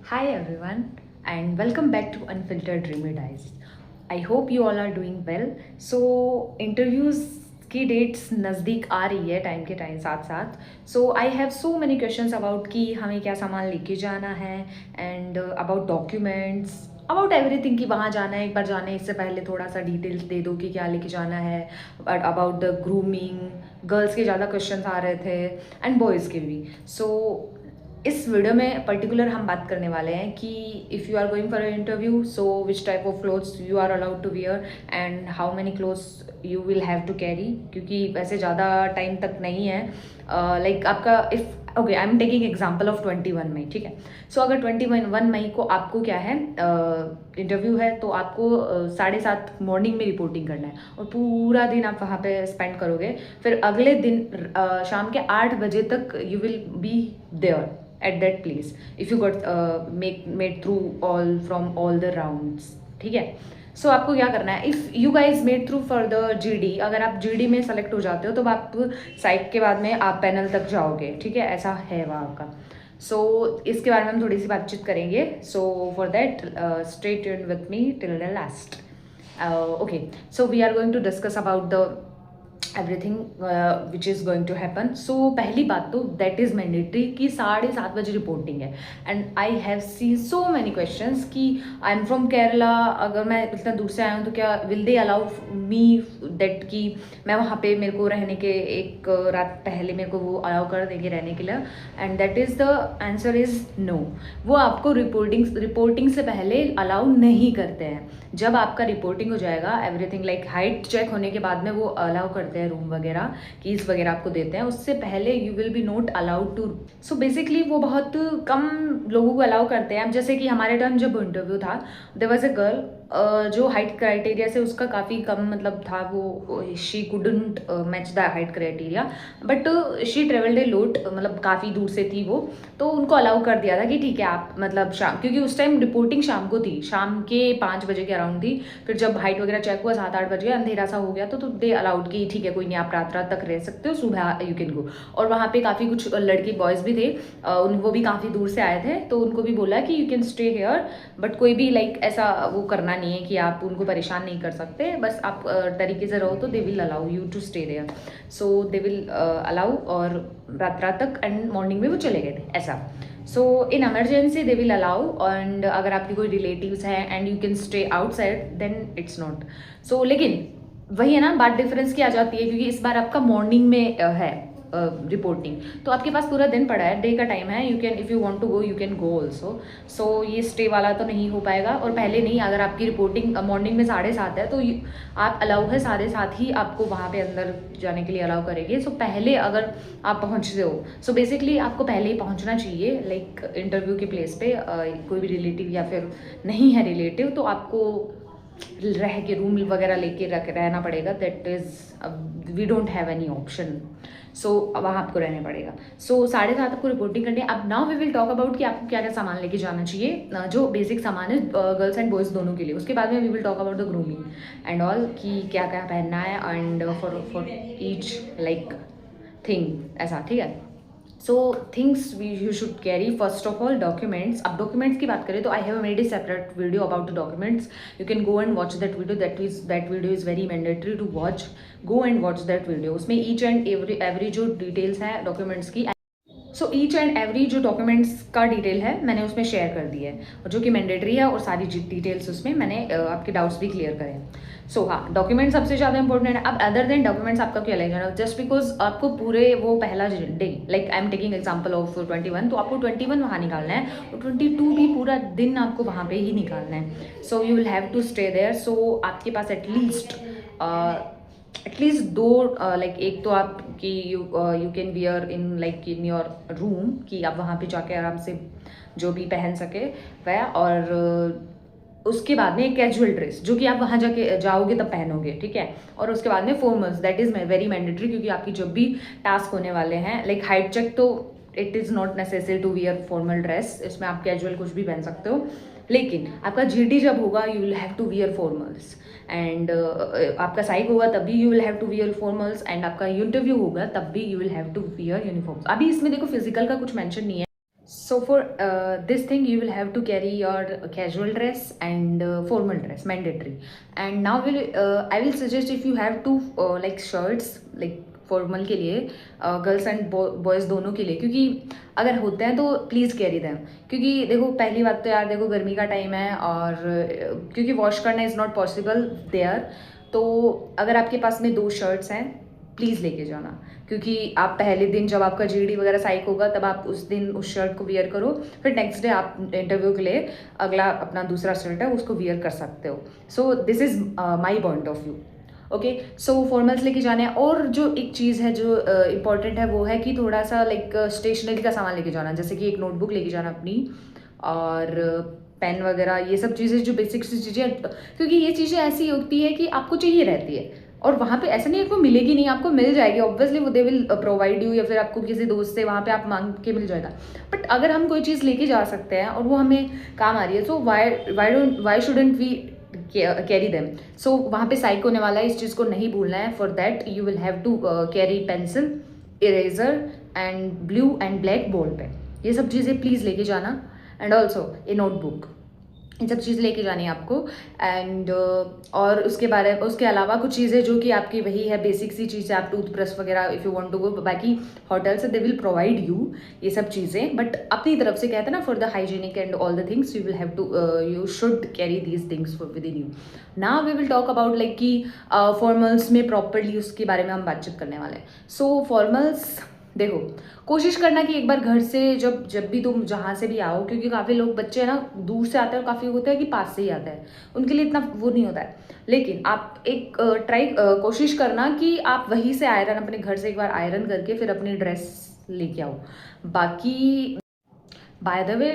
Hi everyone, and welcome back to Unfiltered Dreamy Dice. I hope you all are doing well. So interviews की dates नज़दीक आ रही है time के time साथ साथ. So I have so many questions about कि हमें क्या सामान लेके जाना है and about documents about everything कि वहाँ जाना है. एक बार जाने इससे पहले थोड़ा सा डिटेल्स दे दो कि क्या लेके जाना है. अबाउट द ग्रूमिंग गर्ल्स के ज़्यादा क्वेश्चंस आ रहे थे एंड बॉयज़ के भी. सो इस वीडियो में पर्टिकुलर हम बात करने वाले हैं कि if you are going for interview so which type of clothes you are allowed to wear and how many clothes you will have to carry, क्योंकि वैसे ज़्यादा टाइम तक नहीं है. लाइक आपका if okay I am taking example of 21 मई. ठीक है. सो अगर 21 मई को आपको क्या है इंटरव्यू है तो आपको 7:30 मॉर्निंग में रिपोर्टिंग करना है और पूरा दिन आप वहाँ पे स्पेंड करोगे. फिर अगले दिन शाम के 8 बजे तक you will be there at that place if you got made through all from all the rounds. ठीक है. सो आपको क्या करना है, if you guys made through for the GD, अगर आप जीडी में सेलेक्ट हो जाते हो तो आप साइक के बाद में आप पैनल तक जाओगे. ठीक है, ऐसा है वहाँ का. सो इसके बारे में हम थोड़ी सी बातचीत करेंगे. So for that stay tuned with me till the last. Okay, so we are going to discuss about the everything which is going to happen. So पहली बात तो दैट इज़ मैंडेटरी कि 7:30 बजे रिपोर्टिंग है. And I have seen so many questions कि I am from Kerala, अगर मैं इतना दूर से आया हूँ तो क्या will they allow me that कि मैं वहाँ पे मेरे को रहने के एक रात पहले मेरे को वो अलाउ कर देंगे रहने के लिए. And that is the answer is no. वो आपको रिपोर्टिंग से पहले अलाउ नहीं करते हैं. जब आपका रिपोर्टिंग हो जाएगा एवरीथिंग लाइक हाइट चेक होने के बाद में वो अलाउ करते हैं रूम वगैरह, कीज वगैरह आपको देते हैं. उससे पहले you will be not allowed to. So basically वो बहुत कम लोगों को अलाउ करते हैं. अब जैसे कि हमारे टाइम जब इंटरव्यू था देयर वाज अ गर्ल जो हाइट क्राइटेरिया से उसका काफ़ी कम मतलब था. वो she couldn't match the height criteria but she travelled a lot, मतलब काफ़ी दूर से थी वो. तो उनको अलाउ कर दिया था कि ठीक है आप मतलब शाम, क्योंकि उस टाइम रिपोर्टिंग शाम को थी, शाम के 5 बजे के अराउंड थी. फिर जब हाइट वगैरह चेक हुआ 7-8 बजे अंधेरा सा हो गया तो दे अलाउड की ठीक है कोई नहीं आप रात रात तक रह सकते हो, सुबह यू कैन गो. और वहाँ पे काफ़ी कुछ लड़के बॉयज़ भी थे, वो भी काफ़ी दूर से आए थे तो उनको भी बोला कि you can stay here. But कोई भी लाइक ऐसा वो करना नहीं है कि आप उनको परेशान नहीं कर सकते, बस आप तरीके से रहो तो they will allow you to stay there. So they will allow और रात रात तक एंड मॉर्निंग में वो चले गए थे ऐसा. So in emergency they will allow. And अगर आपके कोई रिलेटिव्स हैं and you can stay outside then it's not. So लेकिन वही है ना बात डिफरेंस की आ जाती है, क्योंकि इस बार आपका मॉर्निंग में है रिपोर्टिंग, तो आपके पास पूरा दिन पड़ा है, डे का टाइम है. You can if you want to go you can go also. So ये स्टे वाला तो नहीं हो पाएगा. और पहले नहीं, अगर आपकी रिपोर्टिंग मॉर्निंग में 7:30 है तो आप अलाउ है 7:30 ही आपको वहाँ पे अंदर जाने के लिए अलाउ करेंगे. सो पहले अगर आप पहुँचते हो सो बेसिकली आपको पहले ही पहुँचना चाहिए लाइक इंटरव्यू के प्लेस पे. कोई भी रिलेटिव या फिर नहीं है रिलेटिव तो आपको रह के रूम वगैरह लेके रहना पड़ेगा. That is we don't have any option. So वहाँ आपको रहने पड़ेगा. सो 7:30 आपको रिपोर्टिंग करनी है. अब now we will talk about कि आपको क्या क्या सामान लेके जाना चाहिए, जो बेसिक सामान है गर्ल्स एंड बॉयज़ दोनों के लिए. उसके बाद में we will talk about the grooming and all कि क्या क्या पहनना है and for each like thing ऐसा. ठीक है. So things you should carry first of all documents. अब डॉक्यूमेंट्स की बात करें तो I have made a separate video about the documents. You can go and watch that video. That video is very mandatory to watch. Go and watch that video. उसमें each and every जो details है documents की, so each and every जो documents का detail है मैंने उसमें share कर दी है और जो कि मैंडेटरी है, और सारी डिटेल्स उसमें मैंने आपके डाउट्स भी क्लियर करे हैं. सो हाँ, डॉक्यूमेंट सबसे ज़्यादा इंपॉर्टेंट है. अब अदर देन डॉक्यूमेंट्स आपका क्या लगेगा, जस्ट बिकॉज आपको पूरे वो पहला day like I am taking example of 21, तो आपको 21 वहाँ निकालना है और 22 भी पूरा दिन आपको वहाँ पे ही निकालना है. So you will have to stay there. So आपके पास एटलीस्ट दो लाइक एक तो आपकी you can wear in like in your room कि आप वहाँ पे जाके आराम से जो भी पहन सके वह. और उसके बाद में एक कैजुअल ड्रेस जो कि आप वहाँ जाके जाओगे तब पहनोगे. ठीक है. और उसके बाद में formals that is very mandatory, क्योंकि आपकी जब भी टास्क होने वाले हैं लाइक हाइट चेक तो it is not necessary to wear formal dress. इसमें आप कैजुअल कुछ भी पहन सकते हो. लेकिन आपका जीडी जब होगा you will have to wear formals. And आपका साइक होगा तब भी you will have to wear formals. And आपका इंटरव्यू होगा तब भी you will have to wear uniforms. अभी इसमें देखो फिजिकल का कुछ मेंशन नहीं है. So for this thing, you will have to carry your casual dress and formal dress, mandatory. And now I will suggest, if you have two like shirts, like formal के लिए, girls and boys दोनों के लिए, क्योंकि अगर होते हैं तो प्लीज़ कैरी देम। क्योंकि देखो, पहली बात तो यार देखो, गर्मी का टाइम है और क्योंकि वॉश करना इज़ नॉट पॉसिबल देयर, तो अगर आपके पास में दो शर्ट्स हैं, प्लीज़ लेके जाना। क्योंकि आप पहले दिन जब आपका जीडी वगैरह साइक होगा, तब आप उस दिन उस शर्ट को वियर करो, फिर नेक्स्ट डे आप इंटरव्यू के लिए अगला अपना दूसरा शर्ट है उसको वियर कर सकते हो। सो this is my point of view. Okay, so formals लेके जाने हैं। और जो एक चीज़ है जो इम्पॉर्टेंट है, वो है कि थोड़ा सा लाइक स्टेशनरी का सामान लेके जाना, जैसे कि एक नोटबुक लेके जाना अपनी, और पेन वगैरह, ये सब चीज़ें जो बेसिक सी चीज़ें, क्योंकि ये चीज़ें ऐसी होती है कि आपको चाहिए रहती है, और वहाँ पे ऐसा नहीं है आपको मिलेगी नहीं, आपको मिल जाएगी ऑब्वियसली, वो दे विल प्रोवाइड यू, या फिर आपको किसी दोस्त से वहाँ पे आप मांग के मिल जाएगा। बट अगर हम कोई चीज़ लेके जा सकते हैं और वो हमें काम आ रही है, तो why shouldn't we carry them. So वहाँ पे साइक होने वाला है, इस चीज़ को नहीं भूलना है। For that you will have to carry pencil, eraser and blue and black ball pen, ये सब चीज़ें प्लीज़ लेके जाना। एंड ऑल्सो ए नोटबुक, इन सब चीज़ लेके जानी है आपको। एंड और उसके अलावा कुछ चीज़ें जो कि आपकी वही है, बेसिक सी चीज़ें, आप टूथब्रश वगैरह if you want to go, बाकी होटल से दे विल प्रोवाइड यू ये सब चीज़ें, बट अपनी तरफ से कहते हैं ना, for the hygienic and all the things you will have to, you should carry these things within you. Now we will talk about like कि फॉर्मल्स में प्रॉपरली उसके बारे में हम बातचीत करने वाले हैं। सो फॉर्मल्स, देखो, कोशिश करना कि एक बार घर से जब भी तुम जहाँ से भी आओ, क्योंकि काफ़ी लोग बच्चे हैं ना दूर से आते हैं, और काफ़ी होता है कि पास से ही आता है, उनके लिए इतना वो नहीं होता है। लेकिन आप एक कोशिश करना कि आप वहीं से आयरन, अपने घर से एक बार आयरन करके फिर अपनी ड्रेस लेके आओ। बाकी by the way,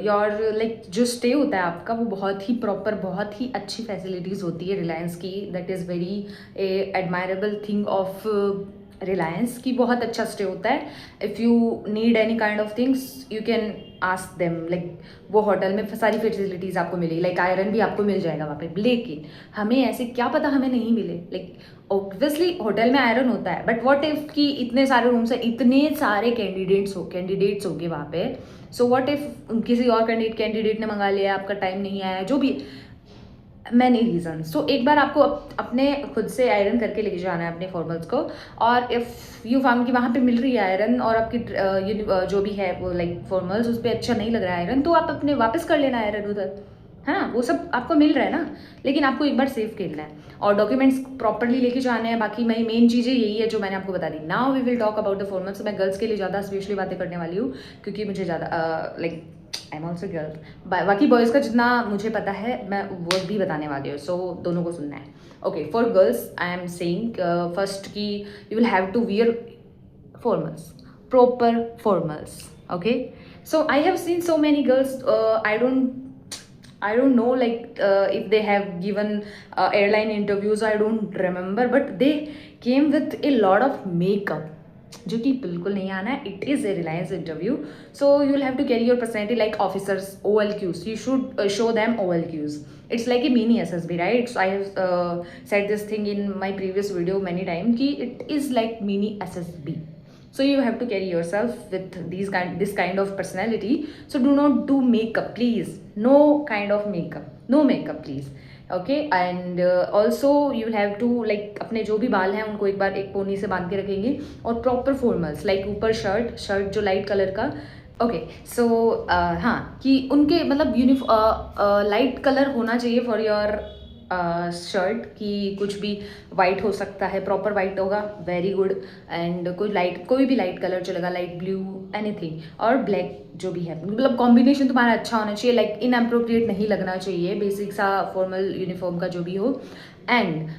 your like जो स्टे होता है आपका, वो बहुत ही प्रॉपर, बहुत ही अच्छी फैसिलिटीज़ होती है रिलायंस की। That is very admirable thing of Reliance की, बहुत अच्छा स्टे होता है। If you need any kind of things you can ask them, like वो होटल में सारी फैसिलिटीज़ आपको मिलेगी, लाइक आयरन भी आपको मिल जाएगा वहाँ पे। लेकिन हमें ऐसे क्या पता हमें नहीं मिले, लाइक ऑब्वियसली होटल में आयरन होता है, बट व्हाट इफ़ कि इतने सारे रूम्स हैं, इतने सारे कैंडिडेट्स होंगे वहाँ पे, सो व्हाट इफ़ किसी और कैंडिडेट ने मंगा लिया, आपका टाइम नहीं आया, जो भी मैनी रीज़न। सो एक बार आपको अपने खुद से आयरन करके लेके जाना है अपने फॉर्मल्स को। और इफ़ यू फाउंड कि वहाँ पे मिल रही है आयरन, और आपकी जो भी है वो लाइक फॉर्मल्स उस पर अच्छा नहीं लग रहा है आयरन, तो आप अपने वापस कर लेना आयरन उधर, है ना, वो सब आपको मिल रहा है ना। लेकिन आपको एक बार सेव खेलना है और डॉक्यूमेंट्स प्रॉपरली लेके जाने हैं। बाकी मेन चीज़ें यही है जो मैंने आपको बता दी। Now we will talk about the formals. मैं गर्ल्स के लिए ज़्यादा स्पेशली बातें करने वाली हूँ, क्योंकि मुझे ज़्यादा like I am also girl. बाकी बॉयज़ का जितना मुझे पता है मैं वो भी बताने वाली हूँ, सो दोनों को सुनना है। Okay, for girls I am saying first कि you will have to wear formals, proper formals. Okay, so I have seen so many girls, I don't know like if they have given airline interviews, I don't remember, but they came with a lot of makeup, जो कि बिल्कुल नहीं आना है। It is a Reliance interview, so you will have to carry your personality like officers, OLQs, you should show them OLQs. It's like a mini SSB, right? So I have said this thing in my previous video many times कि it is like mini SSB. So you have to carry yourself with this kind of personality. So do not do makeup, please. No kind of makeup, no makeup, please. Okay, and also you will have to like अपने जो भी बाल हैं उनको एक बार एक pony से बांध के रखेंगे, और प्रॉपर फॉर्मल्स लाइक ऊपर शर्ट जो लाइट कलर का। ओके, सो हाँ, कि उनके मतलब लाइट कलर होना चाहिए फॉर योर शर्ट, कि कुछ भी वाइट हो सकता है, प्रॉपर वाइट होगा, वेरी गुड। एंड कोई भी लाइट कलर चलेगा, लाइट ब्लू एनीथिंग, और ब्लैक जो भी है, मतलब कॉम्बिनेशन तुम्हारा अच्छा होना चाहिए, लाइक इनअप्रोप्रिएट नहीं लगना चाहिए, बेसिक सा फॉर्मल यूनिफॉर्म का जो भी हो। एंड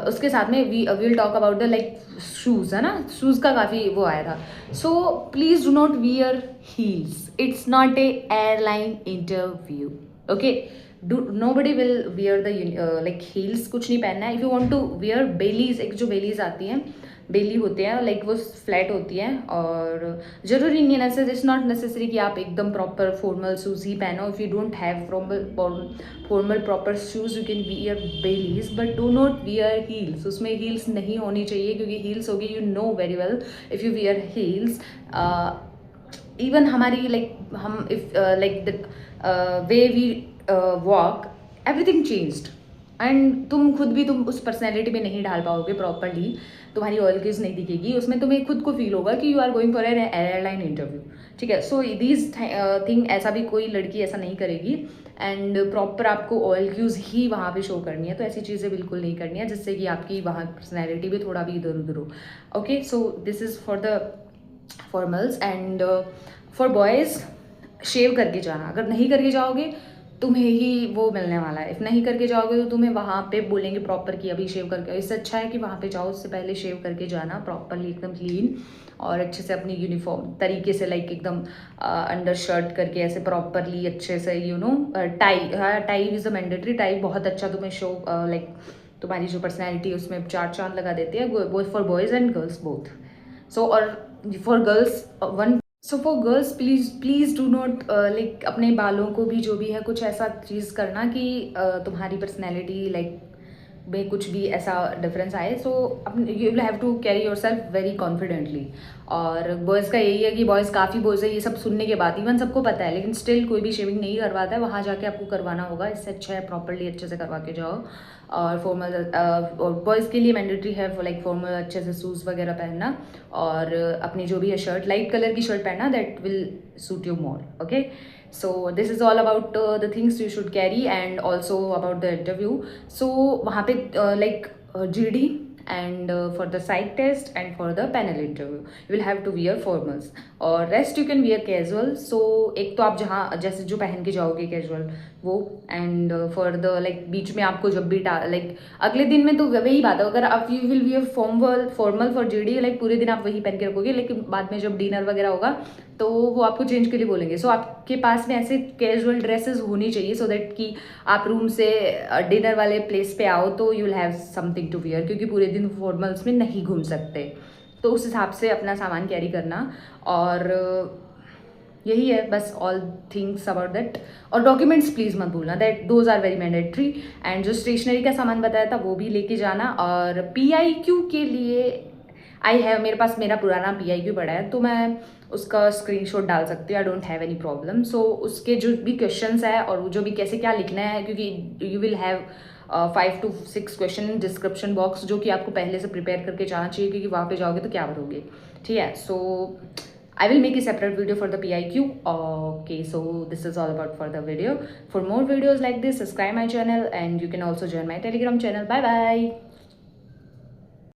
उसके साथ में we will talk about the like shoes, है ना, शूज़ का काफ़ी वो आया था। So please do not wear heels, it's not a airline interview. Okay, nobody will wear the like heels, कुछ नहीं पहनना है। If you want to wear bellies, एक जो बेलीज आती हैं, बेली होते हैं लाइक वो फ्लैट होती हैं, और ज़रूरी नहीं है, इट्स नॉट नेसेसरी कि आप एकदम प्रॉपर फॉर्मल शूज़ ही पहनो। If you don't have formal proper shoes you can wear bellies, but do not wear heels. उसमें हील्स नहीं होनी चाहिए, क्योंकि हील्स होगी, you know very well, if you wear heels even हमारी लाइक हम if like the way we walk, everything changed. And तुम उस पर्सनैलिटी में नहीं डाल पाओगे प्रॉपरली, तुम्हारी ऑयल कीज नहीं दिखेगी उसमें, तुम्हें खुद को फील होगा कि you are going for an airline interview. ठीक है, सो दीज थिंग ऐसा भी कोई लड़की ऐसा नहीं करेगी। एंड प्रॉपर आपको ऑयल क्यूज ही वहाँ पे शो करनी है, तो ऐसी चीज़ें बिल्कुल नहीं करनी है जिससे कि आपकी वहाँ पर्सनैलिटी भी थोड़ा भी इधर उधर हो। Okay, so this is for the formals. And for boys, shave करके जाना। अगर नहीं करके जाओगे तुम्हें ही वो मिलने वाला है। इफ़ नहीं करके जाओगे तो तुम्हें वहाँ पे बोलेंगे प्रॉपर कि अभी शेव करके। इससे अच्छा है कि वहाँ पे जाओ, उससे पहले शेव करके जाना प्रॉपरली, एकदम क्लीन और अच्छे से अपनी यूनिफॉर्म तरीके से, लाइक एकदम अंडर शर्ट करके ऐसे प्रॉपरली अच्छे से, यू नो। टाई, हाँ, tie is a mandatory. Tie बहुत अच्छा तुम्हें शो, लाइक तुम्हारी जो पर्सनैलिटी है उसमें चार चांद लगा देती है, both for boys and girls both. So और for girls one, so for girls please please do not like अपने बालों को भी जो भी है कुछ ऐसा चीज़ करना कि तुम्हारी पर्सनैलिटी लाइक में कुछ भी ऐसा डिफरेंस आए। So you will have to carry yourself very confidently. और बॉयज़ का यही है कि बॉयज़, काफ़ी बॉयज़ है ये सब सुनने के बाद, इवन सबको पता है लेकिन स्टिल कोई भी शेविंग नहीं करवाता है, वहाँ जाके आपको करवाना होगा। इससे अच्छा है प्रॉपरली अच्छे से करवा के जाओ। और फॉर्मल, और बॉयज़ के लिए मैंडेटरी है लाइक फॉर्मल अच्छे से शूज़ वगैरह पहनना, और अपनी जो भी है शर्ट, लाइट कलर की शर्ट पहनना, that will suit you more. Okay, so this is all about the things you should carry, and also about the interview. So वहाँ पे like GD and for the psych test and for the panel interview you will have to wear formals, और rest you can wear casual. So एक तो आप जहाँ जैसे जो पहन के जाओगे casual वो, एंड फॉर द लाइक बीच में आपको जब भी लाइक अगले दिन में तो वही बात है, अगर आप you will wear formal for GD, like पूरे दिन आप वही पहन के रखोगे, लेकिन बाद में जब डिनर वगैरह होगा तो वो आपको चेंज के लिए बोलेंगे। सो आपके पास में ऐसे कैजुअल ड्रेसेस होनी चाहिए सो दैट कि आप रूम से डिनर वाले प्लेस पे आओ तो you will have something to wear, क्योंकि पूरे दिन फॉर्मल्स में नहीं घूम सकते। तो उस हिसाब से अपना सामान कैरी करना। और यही है बस, ऑल थिंग्स अबाउट दैट। और डॉक्यूमेंट्स प्लीज़ मत भूलना, that those are very mandatory. And जो स्टेशनरी का सामान बताया था वो भी लेके जाना। और PIQ के लिए आई हैव, मेरे पास मेरा पुराना PIQ पड़ा है तो मैं उसका स्क्रीनशॉट डाल सकती हूँ, I don't have any problem. So उसके जो भी क्वेश्चंस है और जो भी कैसे क्या लिखना है, क्योंकि you will have 5 to 6 question in description box, जो कि आपको पहले से प्रिपेयर करके जाना चाहिए, क्योंकि वहाँ पे जाओगे तो क्या भरोगे। ठीक है, सो I will make a separate video for the PIQ. Okay, so this is all about for the video. For more videos like this, subscribe my channel, and you can also join my Telegram channel. Bye bye.